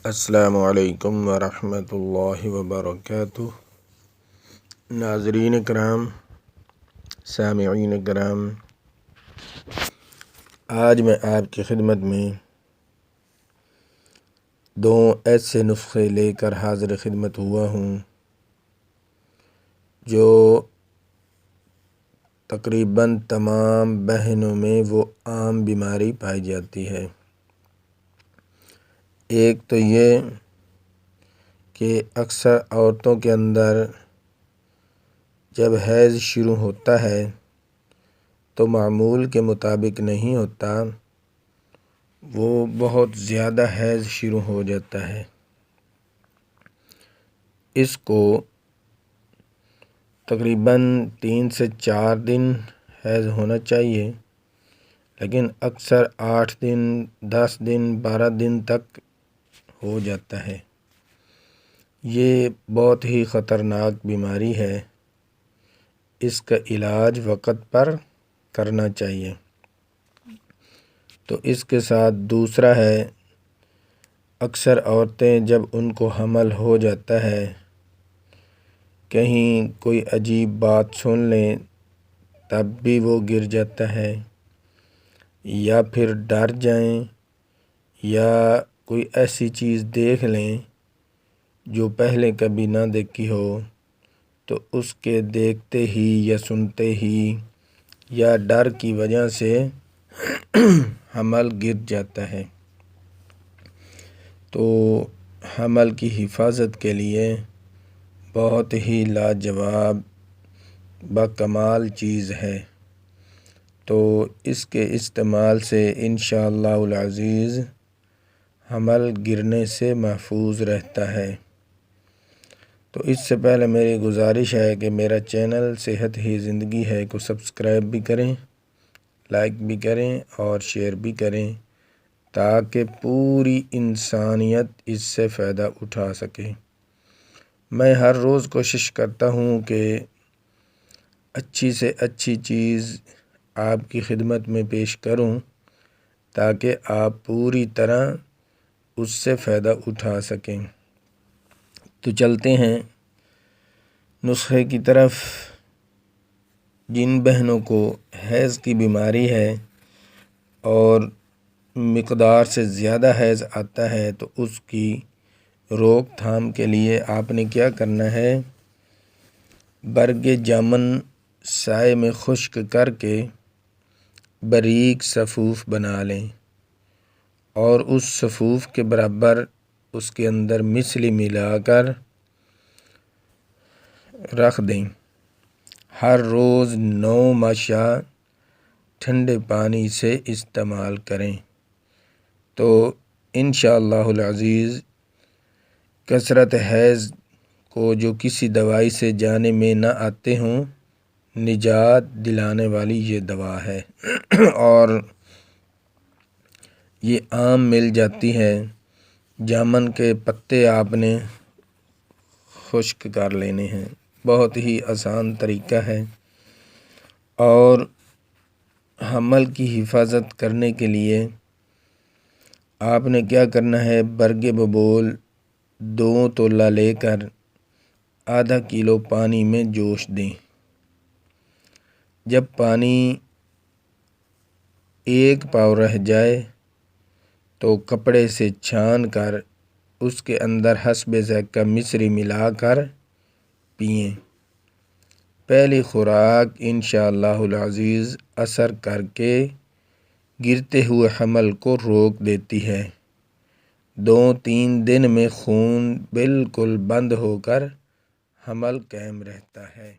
السلام علیکم ورحمۃ اللہ وبرکاتہ۔ ناظرین کرام، سامعین کرام، آج میں آپ کی خدمت میں دو ایسے نسخے لے کر حاضر خدمت ہوا ہوں جو تقریباً تمام بہنوں میں وہ عام بیماری پائی جاتی ہے۔ ایک تو یہ کہ اکثر عورتوں کے اندر جب حیض شروع ہوتا ہے تو معمول کے مطابق نہیں ہوتا، وہ بہت زیادہ حیض شروع ہو جاتا ہے۔ اس کو تقریباً 3 سے 4 دن حیض ہونا چاہیے، لیکن اکثر 8 دن، 10 دن، 12 دن تک ہو جاتا ہے۔ یہ بہت ہی خطرناک بیماری ہے، اس کا علاج وقت پر کرنا چاہیے۔ تو اس کے ساتھ دوسرا ہے، اکثر عورتیں جب ان کو حمل ہو جاتا ہے، کہیں کوئی عجیب بات سن لیں تب بھی وہ گر جاتا ہے، یا پھر ڈر جائیں یا کوئی ایسی چیز دیکھ لیں جو پہلے کبھی نہ دیکھی ہو، تو اس کے دیکھتے ہی یا سنتے ہی یا ڈر کی وجہ سے حمل گر جاتا ہے۔ تو حمل کی حفاظت کے لیے بہت ہی لاجواب بکمال چیز ہے، تو اس کے استعمال سے انشاءاللہ العزیز حمل گرنے سے محفوظ رہتا ہے۔ تو اس سے پہلے میری گزارش ہے کہ میرا چینل صحت ہی زندگی ہے کو سبسکرائب بھی کریں، لائک بھی کریں اور شیئر بھی کریں، تاکہ پوری انسانیت اس سے فائدہ اٹھا سکے۔ میں ہر روز کوشش کرتا ہوں کہ اچھی سے اچھی چیز آپ کی خدمت میں پیش کروں، تاکہ آپ پوری طرح اس سے فائدہ اٹھا سکیں۔ تو چلتے ہیں نسخے کی طرف۔ جن بہنوں کو حیض کی بیماری ہے اور مقدار سے زیادہ حیض آتا ہے، تو اس کی روک تھام کے لیے آپ نے کیا کرنا ہے، برگ جامن سائے میں خشک کر کے باریک صفوف بنا لیں اور اس صفوف کے برابر اس کے اندر مصلی ملا کر رکھ دیں۔ ہر روز 9 ماشا ٹھنڈے پانی سے استعمال کریں، تو انشاءاللہ العزیز کثرت حیض کو جو کسی دوائی سے جانے میں نہ آتے ہوں، نجات دلانے والی یہ دوا ہے اور یہ عام مل جاتی ہے۔ جامن کے پتے آپ نے خشک کر لینے ہیں، بہت ہی آسان طریقہ ہے۔ اور حمل کی حفاظت کرنے کے لیے آپ نے کیا کرنا ہے، برگ ببول 2 تولہ لے کر آدھا کلو پانی میں جوش دیں۔ جب پانی 1 پاؤ رہ جائے تو کپڑے سے چھان کر اس کے اندر حسب ذائقہ مصری ملا کر پئیں۔ پہلی خوراک انشاءاللہ العزیز اثر کر کے گرتے ہوئے حمل کو روک دیتی ہے۔ 2-3 دن میں خون بالکل بند ہو کر حمل قائم رہتا ہے۔